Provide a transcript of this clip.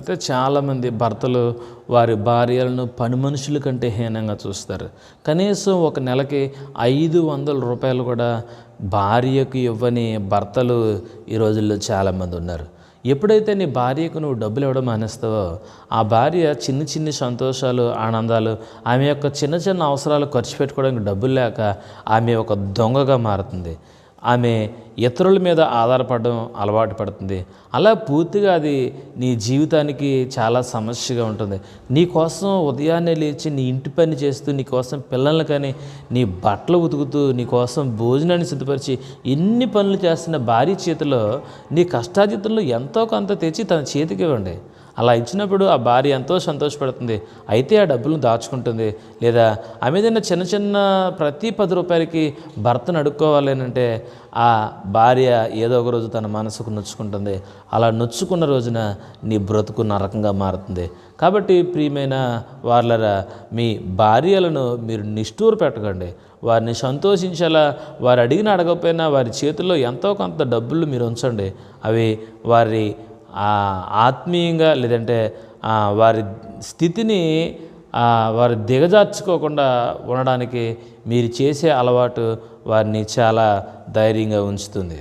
అయితే చాలామంది భర్తలు వారి భార్యలను పని మనుషుల కంటే హీనంగా చూస్తారు. కనీసం ఒక నెలకి 500 రూపాయలు కూడా భార్యకు ఇవ్వని భర్తలు ఈ రోజుల్లో చాలామంది ఉన్నారు. ఎప్పుడైతే నీ భార్యకు నువ్వు డబ్బులు ఇవ్వడం మానేస్తావో, ఆ భార్య చిన్ని చిన్ని సంతోషాలు, ఆనందాలు, ఆమె యొక్క చిన్న చిన్న అవసరాలు ఖర్చు పెట్టుకోవడానికి డబ్బులు లేక ఆమె ఒక దొంగగా మారుతుంది. ఆమె ఇతరుల మీద ఆధారపడడం అలవాటు పడుతుంది. అలా పూర్తిగా అది నీ జీవితానికి చాలా సమస్యగా ఉంటుంది. నీ కోసం ఉదయాన్నే లేచి నీ ఇంటి పని చేస్తూ, నీ కోసం పిల్లల్ని కానీ, నీ బట్టలు ఉతుకుతూ, నీ కోసం భోజనాన్ని సిద్ధపరిచి ఎన్ని పనులు చేస్తున్న భార్య చేతిలో నీ కష్టార్జితంలో ఎంతో కొంత తెచ్చి తన చేతికి ఇవ్వండి. అలా ఇచ్చినప్పుడు ఆ భార్య ఎంతో సంతోషపడుతుంది. అయితే ఆ డబ్బులను దాచుకుంటుంది. లేదా ఆమె ఏదైనా చిన్న చిన్న ప్రతి 10 రూపాయలకి భర్తను అడుక్కోవాలి అంటే ఆ భార్య ఏదో ఒక రోజు తన మనసుకు నొచ్చుకుంటుంది. అలా నొచ్చుకున్న రోజున నీ బ్రతుకు నరకంగా మారుతుంది. కాబట్టి ప్రియమైన వాళ్ళరా, మీ భార్యలను మీరు నిష్ఠూర పెట్టకండి. వారిని సంతోషించేలా, వారు అడగకపోయినా వారి చేతుల్లో ఎంతో కొంత డబ్బులు మీరు ఉంచండి. అవి వారి ఆత్మీయంగా, లేదంటే వారి స్థితిని వారు దిగజార్చుకోకుండా ఉండడానికి మీరు చేసే అలవాటు వారిని చాలా ధైర్యంగా ఉంచుతుంది.